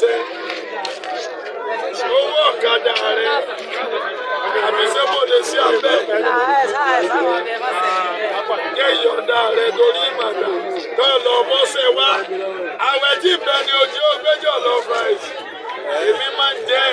ṣe owó ọ̀kadà rẹ àbí ṣé mo lè ṣe abẹ́ jẹ́ ìyọ̀ǹda rẹ torí ìmọ̀dà kọ́ lọ bọ́sẹ̀ wá àwẹ̀ tí ìbẹ̀ ni ojú ó gbẹ́jọ́ lọ fà èmi máa ń jẹ́